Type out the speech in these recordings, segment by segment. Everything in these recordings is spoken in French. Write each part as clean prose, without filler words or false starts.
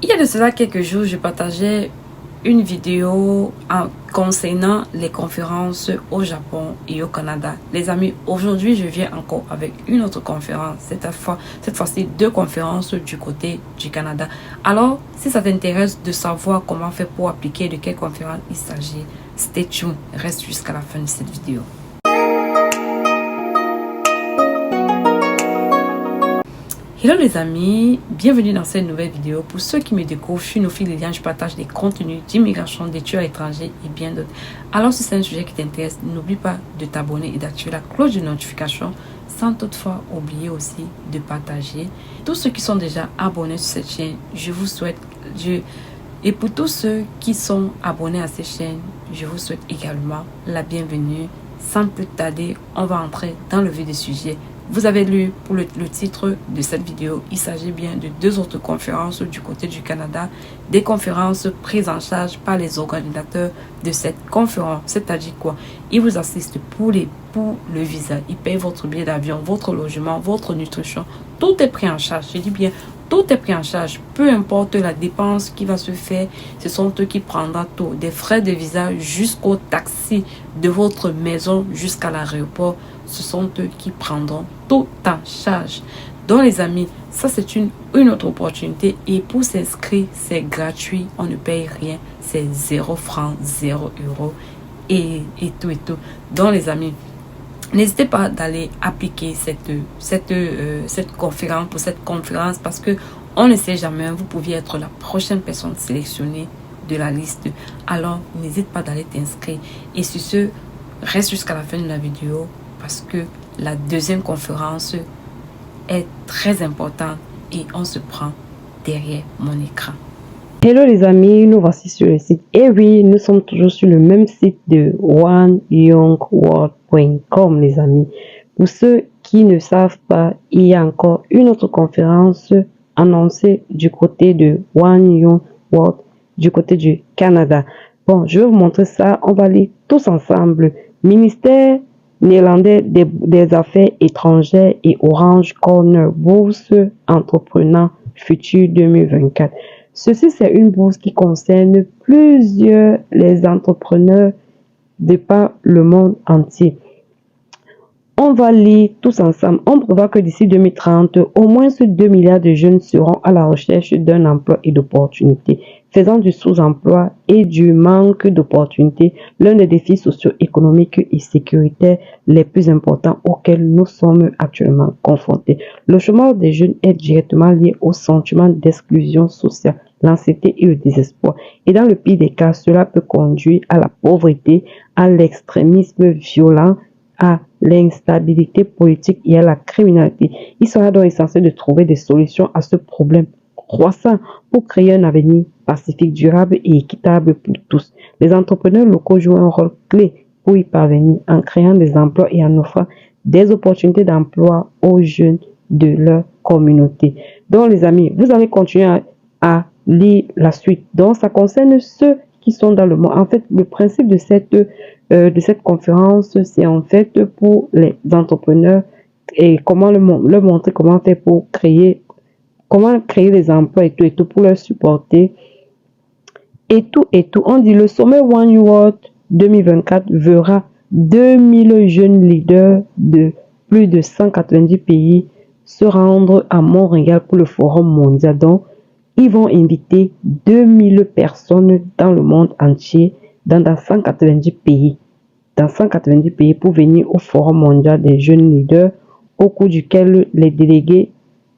Il y a de cela quelques jours, je partageais une vidéo concernant les conférences au Japon et au Canada. Les amis, aujourd'hui, je viens encore avec une autre conférence. Cette fois-ci, deux conférences du côté du Canada. Alors, si ça t'intéresse de savoir comment faire pour appliquer, de quelle conférence il s'agit, stay tuned, reste jusqu'à la fin de cette vidéo. Hello les amis, bienvenue dans cette nouvelle vidéo. Pour ceux qui me découvrent, je suis Nofi Liliane, je partage des contenus d'immigration, d'études à l'étranger et bien d'autres. Alors si c'est un sujet qui t'intéresse, n'oublie pas de t'abonner et d'activer la cloche de notification, sans toutefois oublier aussi de partager. Tous ceux qui sont déjà abonnés sur cette chaîne, je vous souhaite, et pour tous ceux qui sont abonnés à cette chaîne, je vous souhaite également la bienvenue. Sans plus tarder, on va entrer dans le vif du sujet. Vous avez lu pour le titre de cette vidéo, il s'agit bien de deux autres conférences du côté du Canada, des conférences prises en charge par les organisateurs de cette conférence. C'est-à-dire quoi? Ils vous assistent pour le visa, ils payent votre billet d'avion, votre logement, votre nutrition, tout est pris en charge. Je dis bien, tout est pris en charge, peu importe la dépense qui va se faire, ce sont eux qui prendront tout, des frais de visa jusqu'au taxi de votre maison jusqu'à l'aéroport, ce sont eux qui prendront tout en charge. Donc les amis, ça c'est une autre opportunité et pour s'inscrire, c'est gratuit, on ne paye rien, c'est 0 francs, 0 euros et tout et tout. Donc les amis, n'hésitez pas d'aller appliquer cette conférence pour cette conférence parce que on ne sait jamais, vous pouviez être la prochaine personne sélectionnée de la liste. Alors, n'hésite pas d'aller t'inscrire. Et sur ce, reste jusqu'à la fin de la vidéo parce que la deuxième conférence est très importante et on se prend derrière mon écran. Hello les amis, nous voici sur le site. Et oui, nous sommes toujours sur le même site de oneyoungworld.com les amis. Pour ceux qui ne savent pas, il y a encore une autre conférence annoncée du côté de One Young World, du côté du Canada. Bon, je vais vous montrer ça. On va lire tous ensemble. Ministère néerlandais des Affaires étrangères et Orange Corner Bourse Entrepreneur Futur 2024. Ceci, c'est une bourse qui concerne plusieurs les entrepreneurs de par le monde entier. On va lire tous ensemble. On prévoit que d'ici 2030, au moins 2 milliards de jeunes seront à la recherche d'un emploi et d'opportunités, faisant du sous-emploi et du manque d'opportunités l'un des défis socio-économiques et sécuritaires les plus importants auxquels nous sommes actuellement confrontés. Le chômage des jeunes est directement lié au sentiment d'exclusion sociale, l'anxiété et le désespoir. Et dans le pire des cas, cela peut conduire à la pauvreté, à l'extrémisme violent, à l'instabilité politique et à la criminalité. Il sera donc essentiel de trouver des solutions à ce problème croissant pour créer un avenir pacifique, durable et équitable pour tous. Les entrepreneurs locaux jouent un rôle clé pour y parvenir en créant des emplois et en offrant des opportunités d'emploi aux jeunes de leur communauté. Donc les amis, vous allez continuer à lire la suite. Donc ça concerne ceux qui sont dans le monde. En fait, le principe de cette conférence, c'est en fait pour les entrepreneurs et comment leur montrer comment faire pour créer les emplois et tout pour leur supporter et tout. On dit le sommet One World 2024 verra 2000 jeunes leaders de plus de 190 pays se rendre à Montréal pour le forum mondial. Donc, ils vont inviter 2000 personnes dans le monde entier, dans 190 pays. Dans 190 pays pour venir au Forum mondial des jeunes leaders, au cours duquel les délégués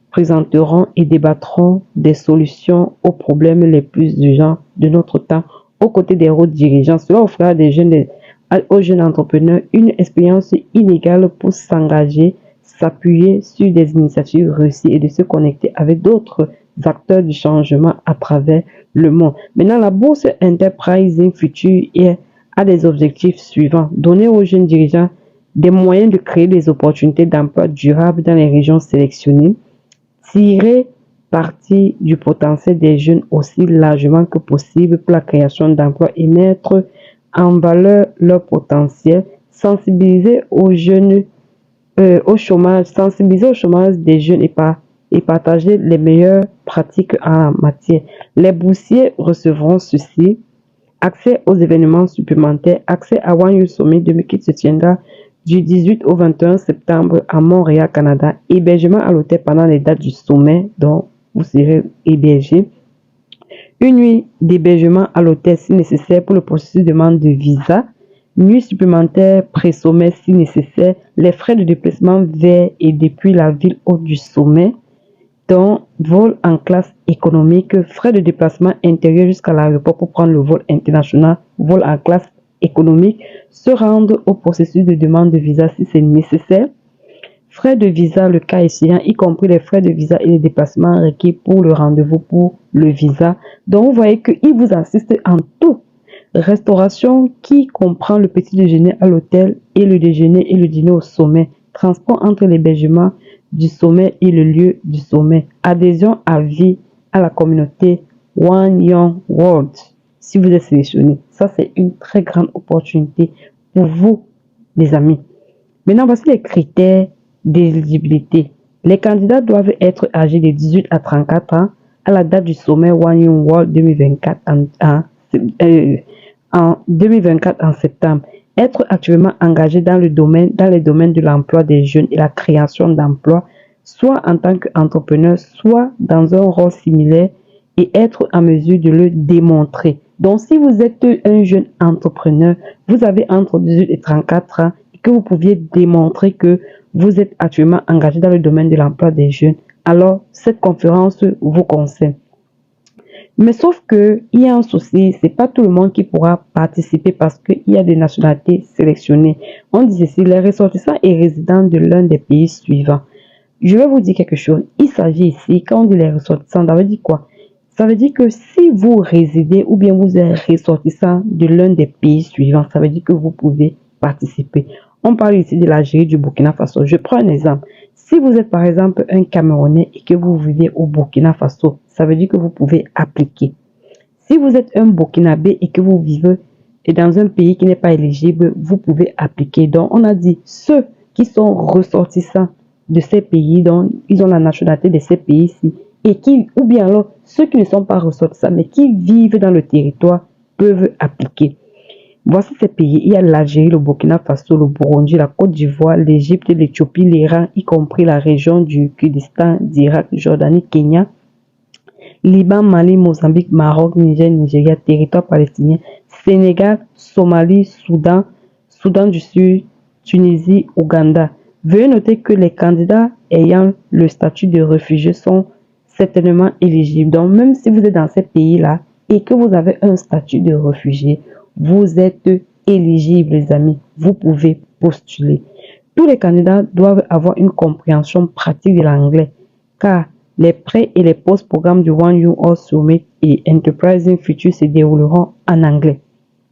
présenteront et débattront des solutions aux problèmes les plus urgents de notre temps, aux côtés des hauts dirigeants. Cela offrira aux jeunes entrepreneurs une expérience inégale pour s'engager, s'appuyer sur des initiatives réussies et de se connecter avec d'autres acteurs du changement à travers le monde. Maintenant, la bourse Enterprising Future a des objectifs suivants. Donner aux jeunes dirigeants des moyens de créer des opportunités d'emploi durables dans les régions sélectionnées, tirer parti du potentiel des jeunes aussi largement que possible pour la création d'emplois et mettre en valeur leur potentiel, sensibiliser au chômage des jeunes et par et partager les meilleures pratiques en la matière. Les boursiers recevront ceci: accès aux événements supplémentaires, accès à One Youth Summit 2000 qui se tiendra du 18 au 21 septembre à Montréal, Canada, hébergement à l'hôtel pendant les dates du sommet dont vous serez hébergé, une nuit d'hébergement à l'hôtel si nécessaire pour le processus de demande de visa, nuit supplémentaire pré-sommet si nécessaire, les frais de déplacement vers et depuis la ville hôte du sommet, dont vol en classe économique, frais de déplacement intérieur jusqu'à l'aéroport pour prendre le vol international, vol en classe économique, se rendre au processus de demande de visa si c'est nécessaire, frais de visa le cas échéant, y compris les frais de visa et les déplacements requis pour le rendez-vous pour le visa. Donc vous voyez qu'il vous assiste en tout. Restauration qui comprend le petit déjeuner à l'hôtel et le déjeuner et le dîner au sommet, transport entre l'hébergement du sommet et le lieu du sommet, adhésion à vie à la communauté One Young World. Si vous êtes sélectionné, ça c'est une très grande opportunité pour vous, les amis. Maintenant, voici les critères d'éligibilité. Les candidats doivent être âgés de 18 à 34 ans à la date du sommet One Young World 2024 en 2024 en septembre. Être actuellement engagé dans les domaines de l'emploi des jeunes et la création d'emplois, soit en tant qu'entrepreneur, soit dans un rôle similaire, et être en mesure de le démontrer. Donc, si vous êtes un jeune entrepreneur, vous avez entre 18 et 34 ans, et que vous pouviez démontrer que vous êtes actuellement engagé dans le domaine de l'emploi des jeunes, alors cette conférence vous concerne. Mais sauf que il y a un souci, c'est pas tout le monde qui pourra participer parce qu'il y a des nationalités sélectionnées. On dit ici les ressortissants et résidents de l'un des pays suivants. Je vais vous dire quelque chose. Il s'agit ici, quand on dit les ressortissants, ça veut dire quoi? Ça veut dire que si vous résidez ou bien vous êtes ressortissant de l'un des pays suivants, ça veut dire que vous pouvez participer. On parle ici de l'Algérie, du Burkina Faso. Je prends un exemple. Si vous êtes par exemple un Camerounais et que vous vivez au Burkina Faso, ça veut dire que vous pouvez appliquer. Si vous êtes un Burkinabé et que vous vivez dans un pays qui n'est pas éligible, vous pouvez appliquer. Donc, on a dit ceux qui sont ressortissants de ces pays, donc ils ont la nationalité de ces pays-ci, et qui, ou bien alors ceux qui ne sont pas ressortissants mais qui vivent dans le territoire peuvent appliquer. Voici ces pays. Il y a l'Algérie, le Burkina Faso, le Burundi, la Côte d'Ivoire, l'Égypte, l'Éthiopie, l'Iran, y compris la région du Kurdistan, d'Irak, Jordanie, Kenya, Liban, Mali, Mozambique, Maroc, Niger, Nigeria, territoire palestinien, Sénégal, Somalie, Soudan, Soudan du Sud, Tunisie, Ouganda. Veuillez noter que les candidats ayant le statut de réfugié sont certainement éligibles. Donc, même si vous êtes dans ces pays-là et que vous avez un statut de réfugié, vous êtes éligibles, les amis. Vous pouvez postuler. Tous les candidats doivent avoir une compréhension pratique de l'anglais, car les pré- et les post-programmes du One Youth World Summit et Enterprising Future se dérouleront en anglais.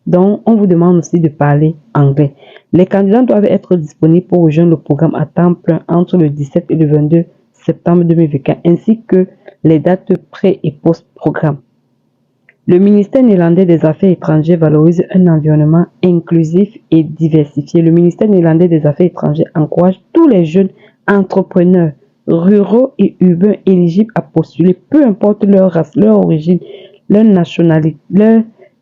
Donc, on vous demande aussi de parler anglais. Les candidats doivent être disponibles pour rejoindre le programme à temps plein entre le 17 et le 22 septembre 2024, ainsi que les dates pré- et post-programme. Le ministère néerlandais des Affaires étrangères valorise un environnement inclusif et diversifié. Le ministère néerlandais des Affaires étrangères encourage tous les jeunes entrepreneurs ruraux et urbains éligibles à postuler, peu importe leur race, leur origine, leur nationalité,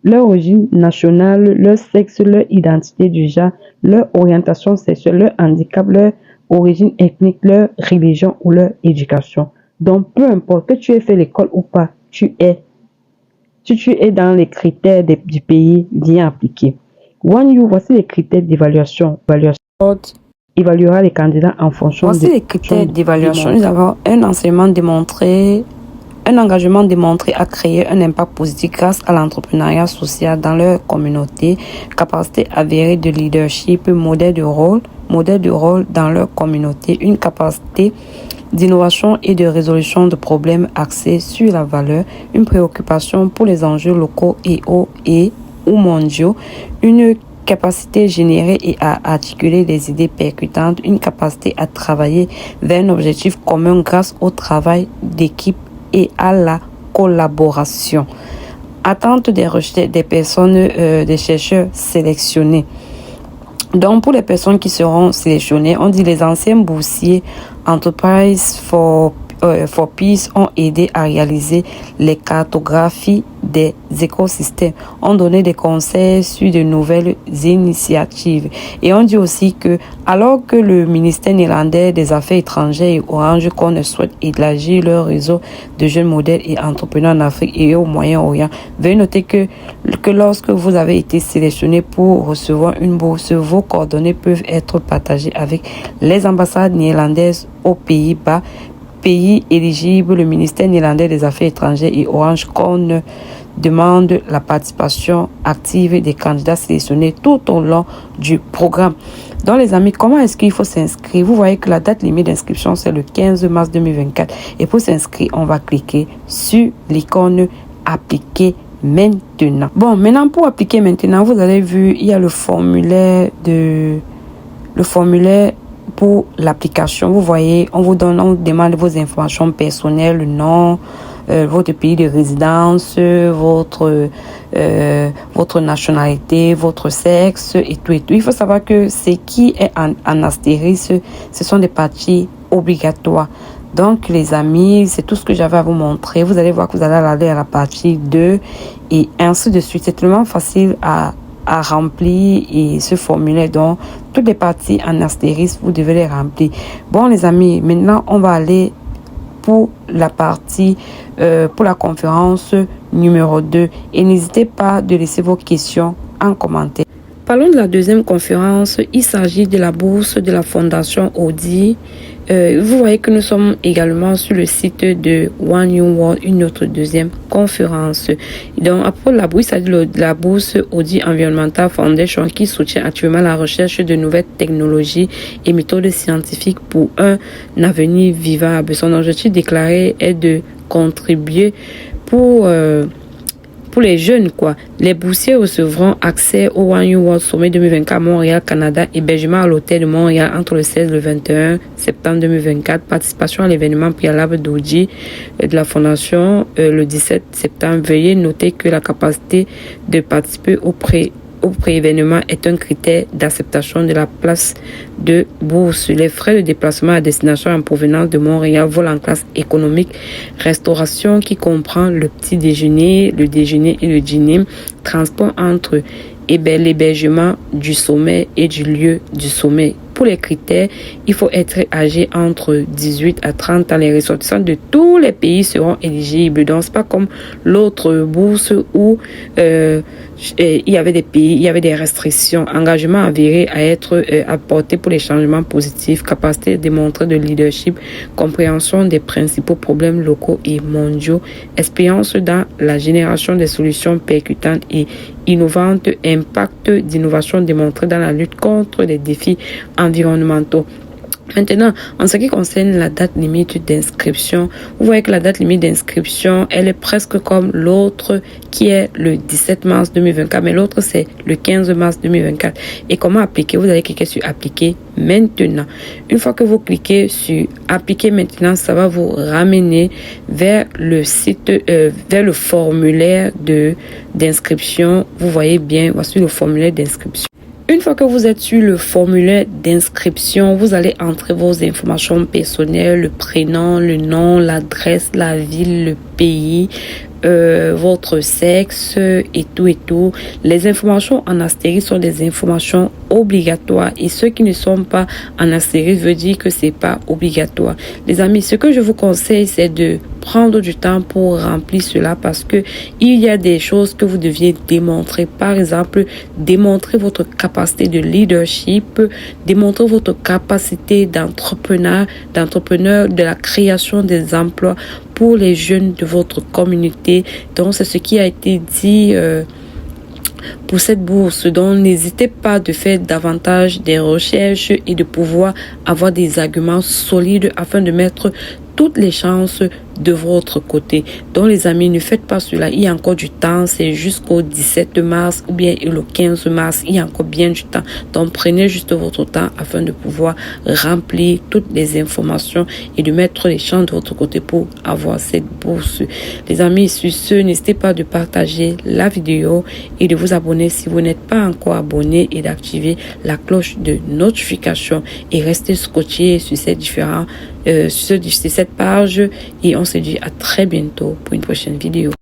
leur origine nationale, leur sexe, leur identité du genre, leur orientation sexuelle, leur handicap, leur origine ethnique, leur religion ou leur éducation. Donc, peu importe que tu aies fait l'école ou pas, si tu es dans les critères du pays, viens appliquer. One You, voici les critères d'évaluation. Évaluera les candidats en fonction Voici les critères d'évaluation. Nous avons un enseignement démontré, un engagement démontré à créer un impact positif grâce à l'entrepreneuriat social dans leur communauté, capacité avérée de leadership, modèle de rôle dans leur communauté, une capacité d'innovation et de résolution de problèmes axés sur la valeur, une préoccupation pour les enjeux locaux ou mondiaux, une capacité générée et à articuler des idées percutantes, une capacité à travailler vers un objectif commun grâce au travail d'équipe et à la collaboration. Attente des personnes, des chercheurs sélectionnés. Donc, pour les personnes qui seront sélectionnées, on dit les anciens boursiers Enterprise for for Peace ont aidé à réaliser les cartographies des écosystèmes, ont donné des conseils sur de nouvelles initiatives. Et on dit aussi que, alors que le ministère néerlandais des Affaires étrangères et Orange Corner souhaitent élargir leur réseau de jeunes modèles et entrepreneurs en Afrique et au Moyen-Orient, veuillez noter que lorsque vous avez été sélectionné pour recevoir une bourse, vos coordonnées peuvent être partagées avec les ambassades néerlandaises aux Pays-Bas, pays éligibles. Le ministère néerlandais des Affaires étrangères et Orange Corner demande la participation active des candidats sélectionnés tout au long du programme. Donc les amis, comment est-ce qu'il faut s'inscrire? Vous voyez que la date limite d'inscription c'est le 15 mars 2024 et pour s'inscrire, on va cliquer sur l'icône appliquer maintenant. Bon, maintenant pour appliquer maintenant, vous avez vu, il y a le formulaire pour l'application. Vous voyez, on vous demande vos informations personnelles, le nom, votre pays de résidence, votre nationalité, votre sexe et tout et tout. Il faut savoir que ce qui est en astérisque, ce sont des parties obligatoires. Donc les amis, c'est tout ce que j'avais à vous montrer. Vous allez voir que vous allez aller à la partie 2 et ainsi de suite. C'est tellement facile à remplir et ce formulaire. Donc toutes les parties en astérisque, vous devez les remplir. Bon les amis, maintenant on va aller pour la partie, pour la conférence numéro 2. Et n'hésitez pas de laisser vos questions en commentaire. Parlons de la deuxième conférence. Il s'agit de la bourse de la Fondation Audi. Vous voyez que nous sommes également sur le site de One New World, une autre deuxième conférence. Donc, après la bourse, il s'agit de la bourse Audi Environmental Foundation qui soutient actuellement la recherche de nouvelles technologies et méthodes scientifiques pour un avenir vivable. Son objectif déclaré est de contribuer pour les jeunes, quoi. Les boursiers recevront accès au One New World Sommet 2024 à Montréal, Canada, hébergement à l'hôtel de Montréal entre le 16 et le 21 septembre 2024, participation à l'événement préalable d'Audi de la Fondation le 17 septembre. Veuillez noter que la capacité de participer au pré-événement est un critère d'acceptation de la place de bourse. Les frais de déplacement à destination en provenance de Montréal, vol en classe économique, restauration qui comprend le petit déjeuner, le déjeuner et le dîner, transport entre l'hébergement du sommet et du lieu du sommet. Pour les critères, il faut être âgé entre 18 à 30 ans. Les ressortissants de tous les pays seront éligibles. Donc, c'est pas comme l'autre bourse où il y avait des pays, il y avait des restrictions. Engagement avéré à être apporté pour les changements positifs, capacité démontrée de leadership, compréhension des principaux problèmes locaux et mondiaux, expérience dans la génération des solutions percutantes et innovantes, impact d'innovation démontré dans la lutte contre les défis environnementaux. Maintenant, en ce qui concerne la date limite d'inscription, vous voyez que la date limite d'inscription, elle est presque comme l'autre qui est le 17 mars 2024, mais l'autre c'est le 15 mars 2024. Et comment appliquer? Vous allez cliquer sur appliquer maintenant. Une fois que vous cliquez sur appliquer maintenant, ça va vous ramener vers le site, vers le formulaire d'inscription. Vous voyez bien, voici le formulaire d'inscription. Une fois que vous êtes sur le formulaire d'inscription, vous allez entrer vos informations personnelles, le prénom, le nom, l'adresse, la ville, le pays, votre sexe et tout. Les informations en astérisque sont des informations obligatoires et ceux qui ne sont pas en astérisque veut dire que c'est pas obligatoire. Les amis, ce que je vous conseille, c'est de prendre du temps pour remplir cela parce que il y a des choses que vous deviez démontrer. Par exemple, démontrer votre capacité de leadership, démontrer votre capacité d'entrepreneur, de la création des emplois pour les jeunes de votre communauté. Donc, c'est ce qui a été dit pour cette bourse. Donc, n'hésitez pas de faire davantage des recherches et de pouvoir avoir des arguments solides afin de mettre toutes les chances de votre côté. Donc les amis, ne faites pas cela. Il y a encore du temps. C'est jusqu'au 17 mars ou bien le 15 mars. Il y a encore bien du temps. Donc prenez juste votre temps afin de pouvoir remplir toutes les informations et de mettre les chances de votre côté pour avoir cette bourse. Les amis, sur ce, n'hésitez pas de partager la vidéo et de vous abonner si vous n'êtes pas encore abonné et d'activer la cloche de notification et rester scotché sur ces différents sur cette page et on se dit à très bientôt pour une prochaine vidéo.